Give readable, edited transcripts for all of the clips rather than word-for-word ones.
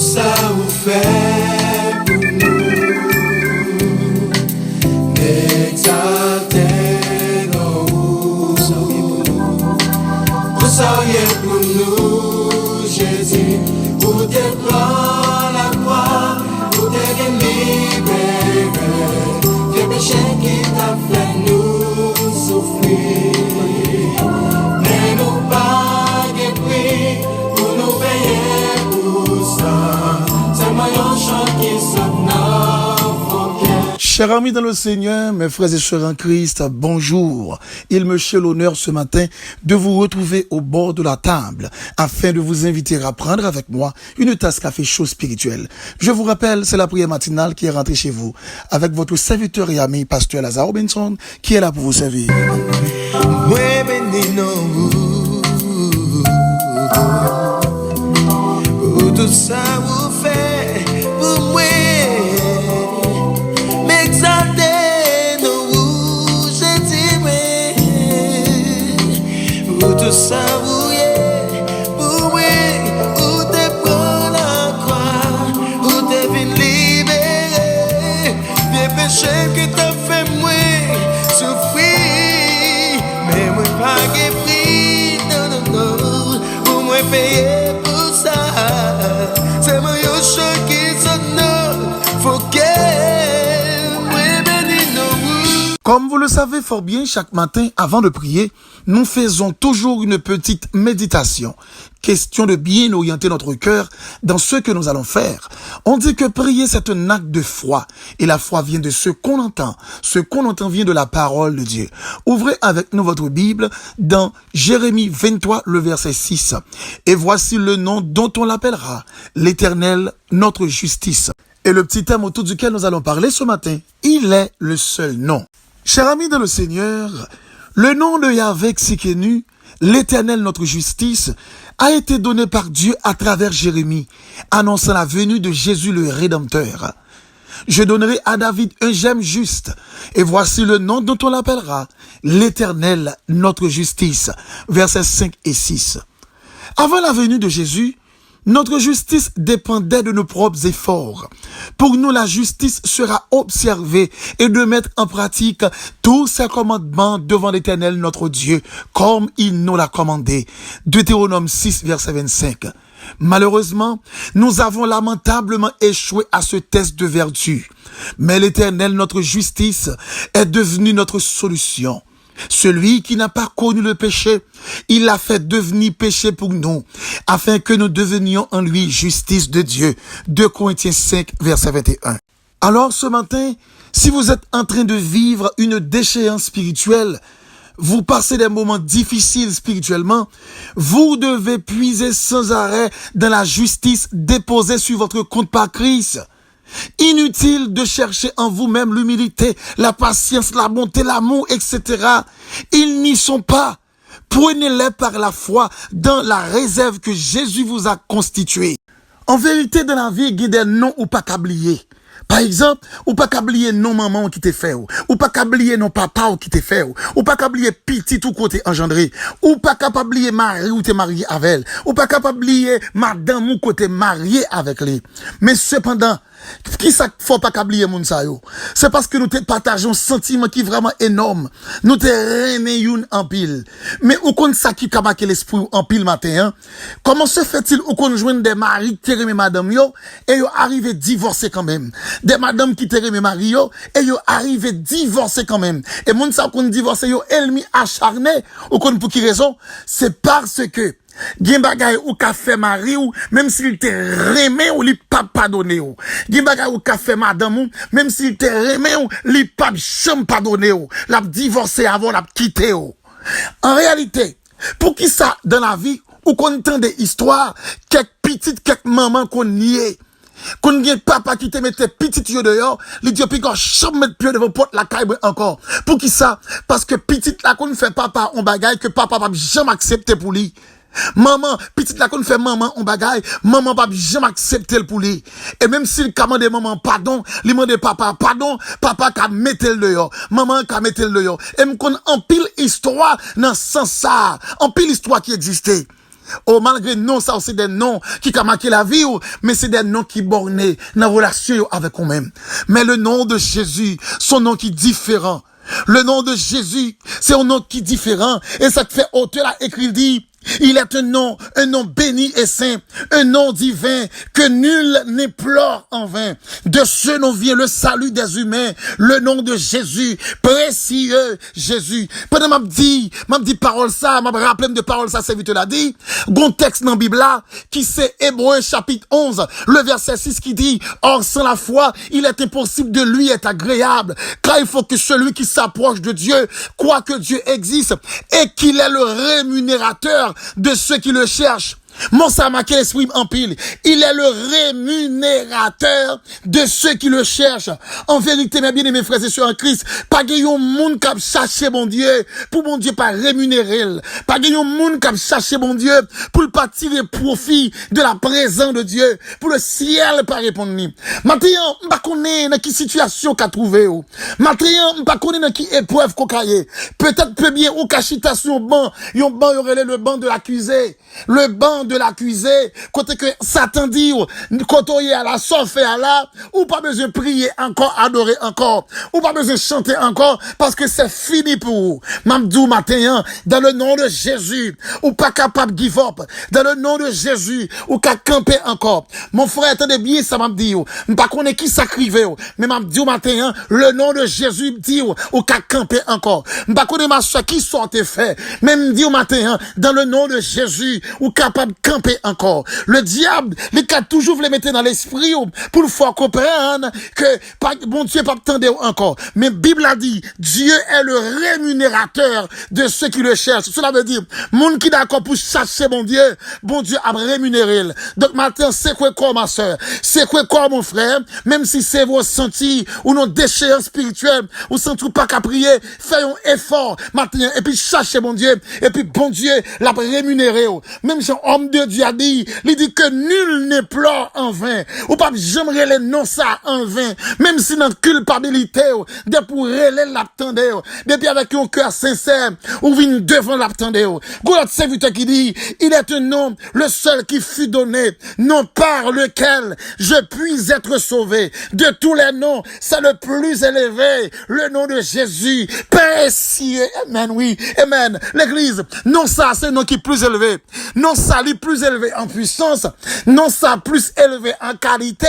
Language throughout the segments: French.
ça vous fait pour nous, exaltez nous, vous seriez pour nous, Jésus, vous te prendre la croix, vous te libérer, des péchés qui t'a fait nous souffrir, mais nous pas de prix pour nous payer pour ça, c'est moi un chant qui sonne. Chers amis dans le Seigneur, mes frères et sœurs en Christ, bonjour. Il me fait l'honneur ce matin de vous retrouver au bord de la table afin de vous inviter à prendre avec moi une tasse café chaud spirituel. Je vous rappelle, c'est la prière matinale qui est rentrée chez vous avec votre serviteur et ami, pasteur Lazare Robinson, qui est là pour vous servir. Tout ça vous fait pour moi. Tout ça vous est pour moi, où te prend la croix, où te vin libérer, des péchés que t'as fait moi souffrir, mais moi pas de prix, non, non, non, pour moi payer pour ça, c'est moi yo choc qui sonne, faut qu'elle moi bénisse nous. Comme vous le savez fort bien, chaque matin, avant de prier, nous faisons toujours une petite méditation. Question de bien orienter notre cœur dans ce que nous allons faire. On dit que prier, c'est un acte de foi. Et la foi vient de ce qu'on entend. Ce qu'on entend vient de la parole de Dieu. Ouvrez avec nous votre Bible dans Jérémie 23, le verset 6. Et voici le nom dont on l'appellera, l'Éternel, notre justice. Et le petit thème autour duquel nous allons parler ce matin, il est le seul nom. Chers amis dans le Seigneur, le nom de Yahvé Tsidkenu, l'Éternel notre justice, a été donné par Dieu à travers Jérémie, annonçant la venue de Jésus le Rédempteur. Je donnerai à David un gemme juste, et voici le nom dont on l'appellera, l'Éternel notre justice. Versets 5 et 6. Avant la venue de Jésus, notre justice dépendait de nos propres efforts. Pour nous, la justice sera observée et de mettre en pratique tous ses commandements devant l'Éternel notre Dieu, comme il nous l'a commandé. Deutéronome 6, verset 25. Malheureusement, nous avons lamentablement échoué à ce test de vertu. Mais l'Éternel notre justice est devenu notre solution. Celui qui n'a pas connu le péché, il l'a fait devenir péché pour nous, afin que nous devenions en lui justice de Dieu. 2 Corinthiens 5, verset 21. Alors ce matin, si vous êtes en train de vivre une déchéance spirituelle, vous passez des moments difficiles spirituellement, vous devez puiser sans arrêt dans la justice déposée sur votre compte par Christ. Inutile de chercher en vous-même l'humilité, la patience, la bonté, l'amour, etc. Ils n'y sont pas. Prenez-les par la foi dans la réserve que Jésus vous a constituée. En vérité, dans la vie, il y a des noms ou pas qu'oublier. Par exemple, ou pas qu'oublier non maman qui t'est fait, ou pas qu'oublier non papa qui t'est fait, ou pas qu'oublier petit ou côté engendré, ou pas qu'oublier mari ou t'es marié avec elle, ou pas qu'oublier madame ou côté marié avec lui. Mais cependant, qui ça faut pas qu'oublier moun sa yo? C'est parce que nous te partageons un sentiment qui est vraiment énorme. Nous te rené youn en pile. Mais ou kon ça qui ka marqué l'esprit en pile matin, hein? Comment se fait-il ou qu'on joigne des maris qui te madame yo et yo arrivé divorcer quand même? Des madames qui te mari yo et yo arrivé divorcer quand même. Et moun sa qu'on divorce yo elmi acharné ou kon pour qui raison? C'est parce que gen bagay ou ka fait mari ou même s'il te remet ou li pas pardonné ou gen bagay ou ka fait madame ou même s'il te remet ou li pas jamais pardonné ou l'a divorcé avant l'a quitté ou. En réalité, pour qui ça dans la vie ou qu'on entend des histoires quelques petites quelques mamans qu'on niait qu'on gen papa qui te mette petite yo dehors, li dit puis qu'on chambre mettre pied devant porte la caille encore. Pour qui ça? Parce que petite la qu'on fait papa on bagaille que papa pas jamais accepter pour lui. Maman, petite la qu'on fait maman on bagaille, maman pas jamais accepter pour lui. Et même s'il commande maman pardon, li demande papa pardon, papa ka mette le dehors, maman ka mette le dehors. Et m'kon en pile histoire dans sens ça, en pile histoire qui existait. Oh, malgré non, ça c'est des noms qui ont marqué la vie, mais c'est des noms qui bornés dans la relation avec nous-mêmes. Mais le nom de Jésus, son nom qui est différent. Le nom de Jésus, c'est un nom qui est différent. Et ça te fait auteur là, écrit dit, il est un nom béni et saint, un nom divin que nul n'éplore en vain. De ce nom vient le salut des humains, le nom de Jésus, précieux Jésus. Pendant m'a dit parole ça, m'a rappelé de parole ça, c'est vite l'a dit. Bon texte dans la Bible là, qui c'est Hébreux chapitre 11, le verset 6 qui dit, or sans la foi, il est impossible de lui être agréable, car il faut que celui qui s'approche de Dieu croit que Dieu existe et qu'il est le rémunérateur de ceux qui le cherchent. Mon Samake exprime en pile. Il est le rémunérateur de ceux qui le cherchent. En vérité, mes bien-aimés frères et sœurs en Christ, pas qu'il y ait un monde qui a cherché mon Dieu, pour mon Dieu pas rémunérer. Pas qu'il y ait un monde qui a cherché mon Dieu, pour ne pas tirer profit de la présence de Dieu, pour le ciel pas répondre. Maintenant, on ne connaît pas dans quelle situation qu'a trouvé. Maintenant, on ne connaît pas dans quelle épreuve qu'on a. Peut-être peu bien, ou cachita sur un banc, il aurait le banc de l'accusé. Le banc de l'accusé, côté que Satan dit, quand on est à la sauf et à la, ou pas besoin de prier encore, adorer encore, ou pas besoin de chanter encore, parce que c'est fini pour vous. M'amdou matin, dans le nom de Jésus, ou pas capable de give up, dans le nom de Jésus, ou qu'à camper encore. Mon frère, attendez bien, ça m'a dit, pas connaît qui s'acrivé, mais m'amdou matin, le nom de Jésus dit, ou qu'à camper encore. Pas connaît ma soeur qui sortait fait, même dit au matin, dans le nom de Jésus, ou capable camper encore. Le diable, il a toujours voulu mettre dans l'esprit pour le faire comprendre que bon Dieu pas attendre encore. Mais Bible a dit, Dieu est le rémunérateur de ceux qui le cherchent. Cela veut dire, monde qui d'accord pour chercher bon Dieu a rémunéré. Donc maintenant, c'est quoi ma soeur? C'est quoi mon frère? Même si c'est vos sentis ou nos déchets spirituels, ou sans tout pas qu'à prier, faites un effort maintenant et puis cherchez bon Dieu et puis bon Dieu l'a rémunéré. Même si homme de Dieu a dit, il dit que nul n'éplore en vain. Ou pas j'aimerais les non ça en vain. Même si dans culpabilité, de pour relais l'attendre, depuis avec un cœur sincère, ou vient devant l'attendre. Goulot serviteur qui dit, il est un nom, le seul qui fut donné, nom par lequel je puis être sauvé. De tous les noms, c'est le plus élevé, le nom de Jésus. Précieux, amen, oui, amen. L'église, non ça, c'est le nom qui est plus élevé. Non ça, est plus élevé en puissance. Non ça, plus élevé en qualité.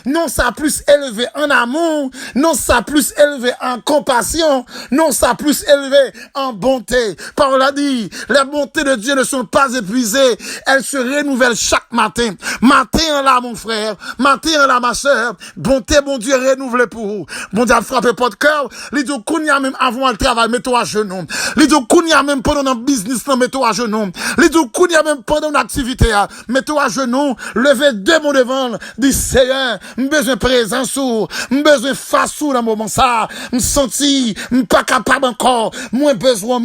Non ça, plus élevé en amour. Non ça, plus élevé en compassion. Non ça, plus élevé en bonté. Parole a dit, les bontés de Dieu ne sont pas épuisées. Elles se renouvellent chaque matin. Matin là, mon frère. Matin là, ma soeur. Bonté, bon Dieu, renouvelé pour vous. Bon Dieu, frappez pas de cœur. Les deux kounia même avant le travail, mets-toi à genoux. Les deux kounia même pendant notre business, mets-toi à genoux. Les deux kounia même pendant l'activité, mets-toi à genoux. Levez deux mots devant. Dis, Seigneur, besoin présence ou, besoin face ou dans le moment ça. M'senti, pas capable encore. Moins besoin.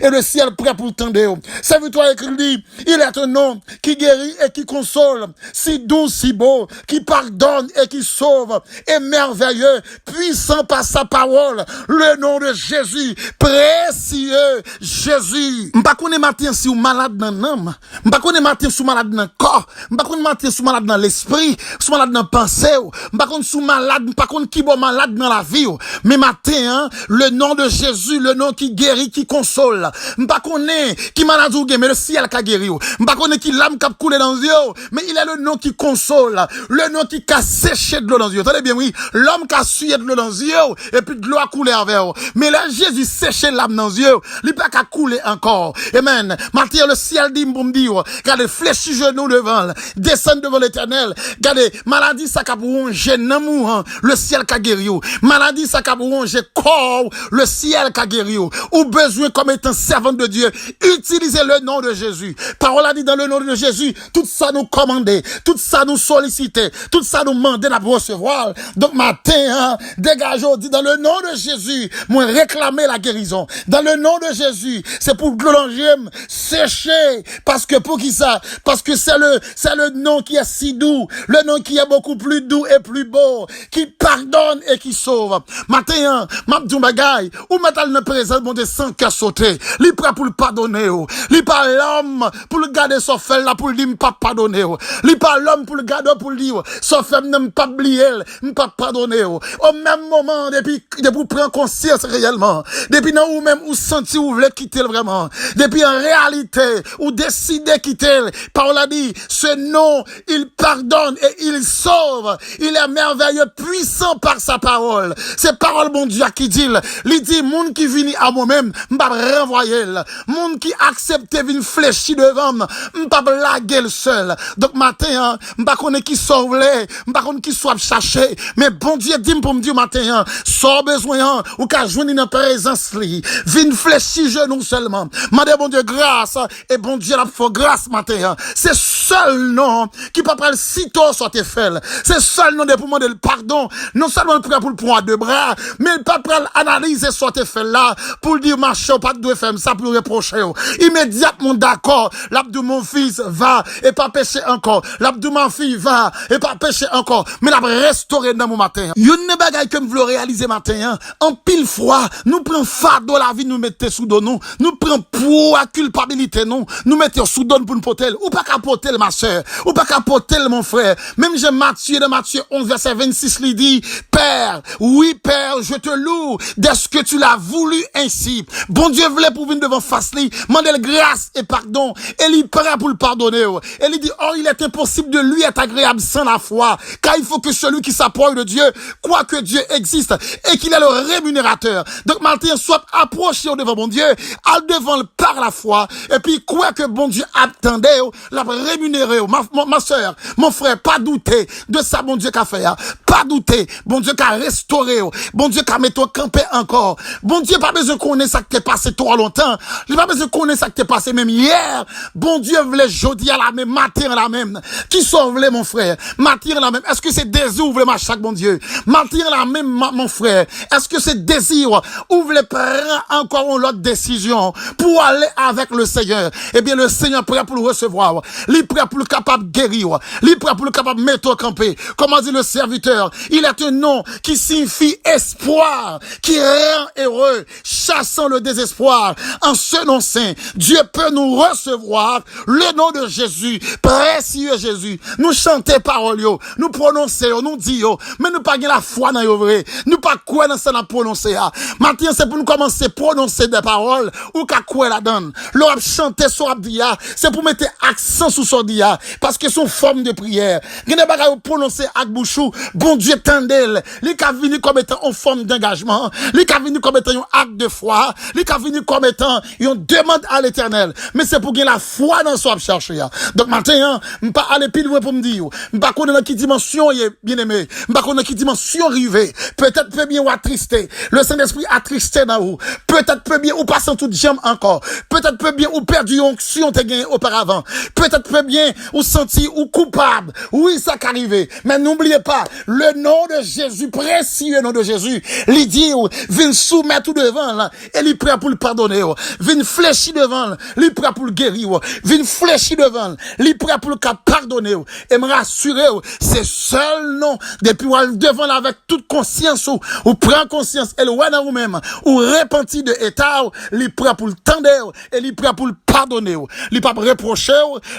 Et le ciel prêt pour tendre. Serviteur écrit dit, il est un nom qui guérit et qui console. Si doux, si beau, qui pardonne et qui sauve. Et merveilleux, puissant par sa parole. Le nom de Jésus, précieux Jésus. M'pas connaît matin si ou malade dans l'âme. M'pas connaît matin si ou malade dans le corps. M'pas connaît matin si ou malade dans l'esprit. Si ou malade dans la pensée. M'pas connaît si ou malade, m'pas connaît qui bon malade dans la vie. Mais matin, le nom de Jésus, le nom qui guérit, qui console. M'pas connaît qui malade ou mais le ciel qui a guéri. M'pas connaît qui l'âme qui a coulé dans les yeux. Mais il est le nom qui console. Le nom qui a séché de l'eau dans les yeux. Attendez bien, oui. L'homme qui a sué de l'eau dans les yeux. Et puis de l'eau a coulé avec eux. Mais là, Jésus séché l'âme dans les yeux. Il n'a pas qu'à couler encore. Amen. Matin, le ciel dit, pour me dire, regardez, fléchis genoux devant, descend devant l'éternel. Regardez, maladie, ça qu'a pour ronger, n'amour, le ciel qu'a guéri. Maladie, ça qu'a pour ronger, corps, le ciel qu'a guéri. Ou besoin comme étant servant de Dieu. Utilisez le nom de Jésus. Parole a dit dans le nom de Jésus, tout ça nous commander, tout ça nous solliciter, tout ça nous demander à recevoir. Donc matin, dégageons, dit dans le nom de Jésus, moi réclamer la guérison. Dans le nom de Jésus, c'est pour que l'angème sécher. Parce que pour qui ça? Parce que c'est le nom qui est si doux, le nom qui est beaucoup plus doux et plus beau, qui pardonne et qui sauve. Matin, m'abdou bagay, ou metal ne présente mon de sang qui a sauté. Li prêt pour le pardonner. Li pas l'homme pour le garder son fait là pour lui pas pardonner. Li pas l'homme pour le garder pour lui son fait ne pas oublier, ne pas pardonner. Au même moment depuis vous prendre conscience réellement, depuis non ou même ou senti ou voulez quitter vraiment, depuis en réalité ou décider quitter, Paul a dit ce nom il pardonne et il sauve, il est merveilleux, puissant par sa parole. C'est parole mon Dieu qui dit, il dit monde qui vient à moi-même, m'pa renvoyer, monde qui accepte vinn fléchi devant, m'pa blaguer le seul. Donc matin, m'pa connaît qui sauve les, m'pa connaît qui soit chercher, mais bon Dieu dit pour me dire matin, sans besoin ou qu'à joindre une présence li, vinn fléchi genou seulement. Mandez bon Dieu grâce et bon Dieu la faut grâce matin. C'est seul nom qui peut pas le sitôt sortir fait. C'est seul nom de pour demander le pardon, non seulement prêt pour le prendre à deux bras, mais il pas prêt à analyser sortir fait là pour dire marcher pas de faire ça pour reprocher. Immédiatement d'accord, l'abdou mon fils va et pas pécher encore. L'abdou ma fille va et pas pécher encore. Mais la restaurer dans mon matin. Yon ne bagay que me vle réaliser matin, en pile froid, nous prenons fardeau la vie, nous mettons sous dos nous prenons poids culpabilité nous mettons sous don pour nous porter. Ou pas capoter ma soeur, ou pas capoter mon frère. Même j'ai Matthieu de Matthieu 11 verset 26 lui dit, Père, oui Père, je te loue dès ce que tu l'as voulu ainsi. Bon Dieu voulait pour venir devant face lui, demander grâce et pardon, et il prêt pour le pardonner. Et il dit, oh, il est impossible de lui être agréable sans la foi, car il faut que celui qui s'approche de Dieu croit que Dieu existe et qu'il est le rémunérateur. Donc maintenant, soit approché devant bon Dieu, à devant par la foi, et puis croit que bon Dieu attendait, l'a rémunéré. Ma soeur, mon frère, pas douter de ça, bon Dieu qu'a fait, pas douter, bon Dieu qu'a restauré, bon Dieu qu'a mis toi campé encore, bon Dieu pas besoin qu'on ait ça qui t'est passé trop longtemps, il pas besoin qu'on ait ça qui t'est passé même hier, bon Dieu voulait jeudi à la même, matin à la même, qui sauve mon frère, matin à la même, est-ce que c'est désir ouvre ma chaque bon Dieu, matin à la même mon frère, est-ce que c'est désir ouvre prendre encore une autre décision pour aller avec le Seigneur, eh bien le Seigneur est prêt pour le recevoir, il est prêt pour le capable guérir, il est prêt pour le capable mettre au campé, comment dit le serviteur, il est un nom qui signifie espoir, qui rend heureux, chassant le désespoir, en ce nom saint, Dieu peut nous recevoir, le nom de Jésus, précieux Jésus, nous chanter parole, nous prononcer, nous dire, mais nous pas la foi dans le vrai, nous pas quoi dans ça n'a prononcé, maintenant c'est pour nous commencer à prononcer des paroles, ou qu'à quoi la donne, l'on chanter sur abdia, c'est pour mettre accent sur son dia, parce que son forme de prière, il n'y a pas à prononcer avec bouchou, bon Dieu tendel, il a venu comme étant en forme d'engagement, il a venu comme étant un acte de foi, il a venu comme étant une demande à l'éternel, mais c'est pour gagner la foi dans ce chercher. Donc maintenant, je ne pas aller plus loin pour me dire, je ne pas connaître dans quelle dimension il est bien aimé, je ne pas connaître dans quelle dimension arrivé, peut-être peut bien ou attristé, le Saint-Esprit attristé dans vous, peut-être peut bien ou passant toute jambe encore, peut-être peut bien ou perdu onction t'es gagné auparavant, peut-être peut bien ou senti ou coupable, oui ça qu'arrivé, mais n'oubliez pas, le nom de Jésus, précieux nom de Jésus, il dit, vient soumettre tout devant là, et il est prêt pour le pardonner, vient fléchir devant, il est prêt pour le guérir, vient fléchir devant, il est prêt pour le pardonner, et me rassurer, c'est seul nom, depuis devant là avec toute conscience, ou prend conscience, et le ouais dans vous-même, ou repenti de état, il est prêt pour le tendre, et il est prêt pour le pardonner, il est pas reprocher,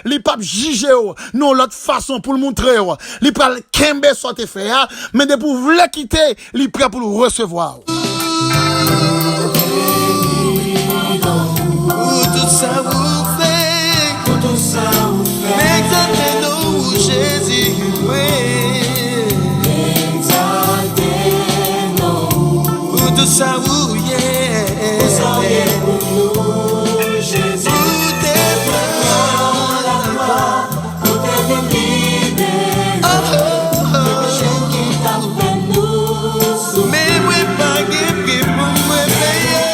il est pas juger, non l'autre façon pour le montrer, il est pas kembe soit fait, mais de pour vous le quitter, il est prêt pour le recevoir. Tout ça vous fait, tout ça vous fait, exaltez-nous Jésus, oui. Exaltez-nous, tout ça vous est, tout ça est pour nous, Jésus. Tout est prêt, la croix, tout est libéré. Mais moi pas guéri pour moi payer.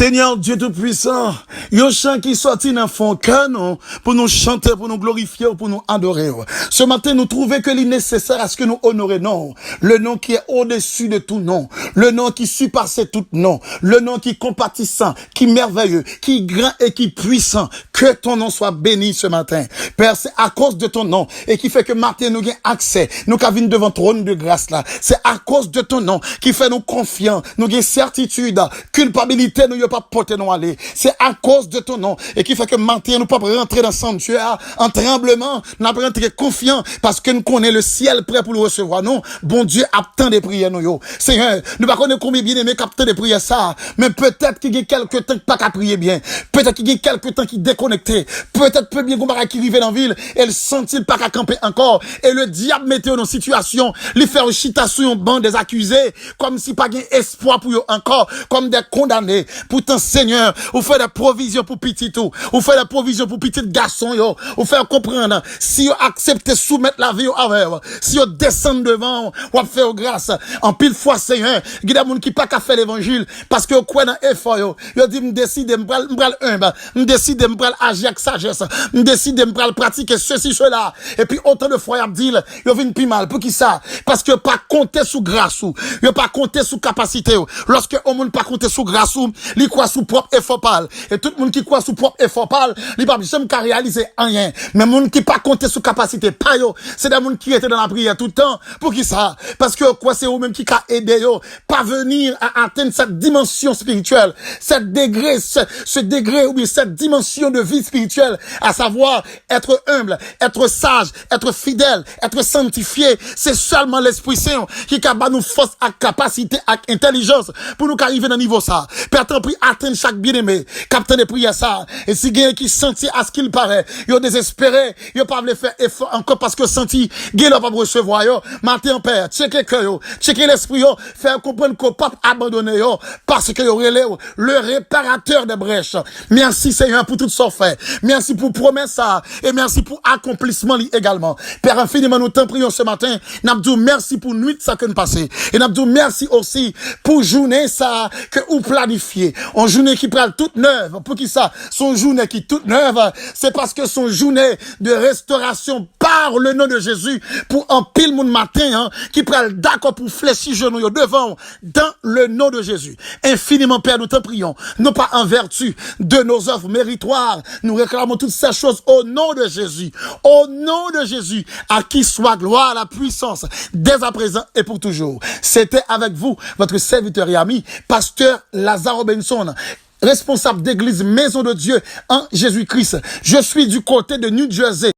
Seigneur Dieu Tout-Puissant, yon chant qui sorti dans fond cœur nous, pour nous chanter, pour nous glorifier, pour nous adorer. Ce matin, nous trouvons que l'est nécessaire à ce que nous honorions non. Le nom qui est au-dessus de tout nom. Le nom qui surpasse tout nom. Le nom qui est compatissant, qui est merveilleux, qui est grand et qui est puissant. Que ton nom soit béni ce matin. Père, c'est à cause de ton nom et qui fait que matin nous avons accès, nous qui venons devant ton trône de grâce là. C'est à cause de ton nom qui fait nous confiants, nous avons certitude, culpabilité, nous n'avons pas porté nous aller. C'est à cause de ton nom et qui fait que matin nous pas rentrer dans le sanctuaire en tremblement, nous pas rentrer confiant parce que nous connaissons le ciel prêt pour nous recevoir. Non, bon Dieu attend des prières nous yo. Seigneur, nous pas connaître combien bien aimé capteur des prières ça, mais peut-être qu'il y a quelques temps pas qu'à prier bien. Peut-être qu'il y a quelques temps qui déconnecté. Peut-être peu bien qu'on qui arrive dans la ville, elle sent-il pas qu'à camper encore et le diable mettait dans situation, lui faire chita sur un banc des accusés comme si pas gain espoir pour eux encore comme des condamnés. Pourtant Seigneur, vous faites des provisions pour petit tout, vous faites des provisions pour petit garçon yo, vous faites comprendre si vous acceptez soumettre la vie avec, si vous descendez devant, vous faire grâce. En pile fois Seigneur, il y a des gens qui pas qu'à faire l'évangile parce que vous croyez dans effort yo. Yo dit me décide m'bral humble, me décide m'bral agir avec sagesse, me décide m'bral pratiquer ceci cela et puis autant de fois y a dit yo vinn pi mal pour qui ça parce que pas compter sous grâce ou yo pas compter sous capacité ou lorsque on monde pas compter sous grâce ou li croit sous propre effort pal et tout le monde qui croit sous propre effort pal li pas jamais qu'à réaliser rien mais monde qui pas compter sous capacité pas yo c'est des monde qui étaient dans la prière tout le temps pour qui ça parce que quoi c'est eux même qui ca aider yo parvenir à atteindre cette dimension spirituelle cette degré ce degré ou bien cette dimension de vie spirituelle à savoir être humble, être sage, être fidèle, être sanctifié. C'est seulement l'Esprit Saint qui capable nous force à capacité, à intelligence pour nous arriver dans niveau ça. Père, t'en prie, atteindre chaque bien-aimé, capteur de prière ça. Et si quelqu'un qui sentit à ce qu'il paraît, yo désespéré, yo pas voulu faire effort encore parce que senti, quelqu'un pas recevoir yo. Matin, Père, checker cœur yo, checker l'esprit yo, faire comprendre qu'on pas abandonner yo parce que yo relève le réparateur des brèches. Merci Seigneur pour tout ce fait. Merci pour promesse ça et merci pour accomplissement également. Père, infiniment nous t'en prions ce matin. N'abdou merci pour nuit ça que nous passons. Et n'abdou merci aussi pour journée ça que vous planifiez. En journée qui prend toute neuve. Pour qui ça? Son journée qui toute neuve. C'est parce que son journée de restauration par le nom de Jésus pour un pile monde matin, hein, qui prend d'accord pour fléchir genoux devant dans le nom de Jésus. Infiniment Père, nous t'en prions. Non pas en vertu de nos œuvres méritoires. Nous réclamons toutes ces choses au nom de Jésus. Au nom de Jésus, à qui soit gloire, la puissance, dès à présent et pour toujours. C'était avec vous, votre serviteur et ami, pasteur Lazare Benson, responsable d'église Maison de Dieu en Jésus-Christ. Je suis du côté de New Jersey.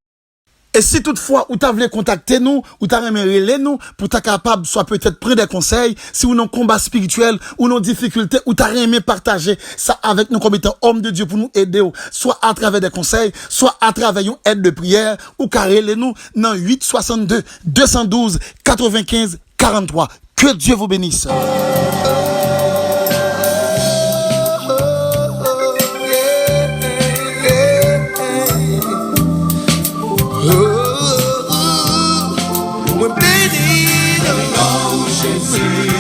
Et si toutefois, ou t'as voulu contacter nous, ou t'as remercié nous, pour t'être capable, soit peut-être prendre des conseils, si vous n'avez combat spirituel, ou nos difficultés, ou t'as aimé partager ça avec nous comme étant homme de Dieu pour nous aider, soit à travers des conseils, soit à travers une aide de prière, ou carré nous, dans 862 212 95 43. Que Dieu vous bénisse. Jésus.